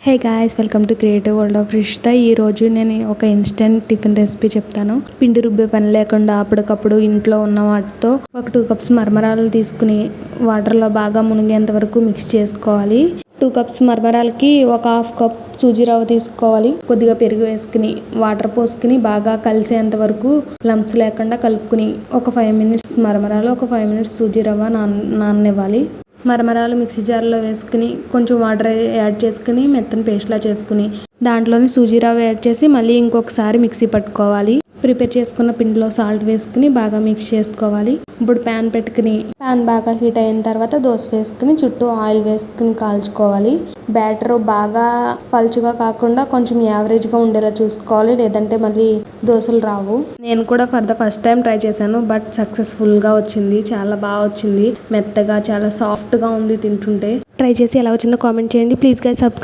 Hey guys, welcome to creative world of Rishita. ఈరోజు నేను ఒక ఇన్స్టెంట్ టిఫిన్ రెసిపీ చెప్తాను. పిండి రుబ్బే పని లేకుండా అప్పటికప్పుడు ఇంట్లో ఉన్న వాటితో ఒక 2 కప్స్ మరమరాలు తీసుకుని వాటర్లో బాగా మునిగేంత వరకు మిక్స్ చేసుకోవాలి. 2 కప్స్ మరమరాలకి ఒక హాఫ్ కప్ సూజీ రవ్వ తీసుకోవాలి. కొద్దిగా పెరుగు వేసుకుని వాటర్ పోసుకుని బాగా కలిసేంత వరకు లంప్స్ లేకుండా కలుపుకుని ఒక 5 మినిట్స్ మరమరాలు, ఒక 5 మినిట్స్ సూజీ రవ్వ నాననివ్వాలి. మరమరాలు మిక్సీ జార్లో వేసుకుని కొంచెం వాటర్ యాడ్ చేసుకుని మెత్తని పేస్ట్లా చేసుకుని దాంట్లోనే సూజీ రవ్వ యాడ్ చేసి మళ్ళీ ఇంకొకసారి మిక్సీ పట్టుకోవాలి. ప్రిపేర్ చేసుకున్న పిండిలో సాల్ట్ వేసుకుని బాగా మిక్స్ చేసుకోవాలి. ఇప్పుడు ప్యాన్ పెట్టుకుని ప్యాన్ బాగా హీట్ అయిన తర్వాత దోశ వేసుకుని చుట్టూ ఆయిల్ వేసుకుని కాల్చుకోవాలి. బ్యాటర్ బాగా పలుచుగా కాకుండా కొంచెం యావరేజ్గా ఉండేలా చూసుకోవాలి, లేదంటే మళ్ళీ దోశలు రావు. నేను కూడా for the first time try చేశాను, బట్ సక్సెస్ఫుల్గా వచ్చింది. చాలా బాగా వచ్చింది, మెత్తగా చాలా సాఫ్ట్గా ఉంది. తింటుంటే ట్రై చేసి ఎలా వచ్చిందో కామెంట్ చేయండి. Please guys subscribe.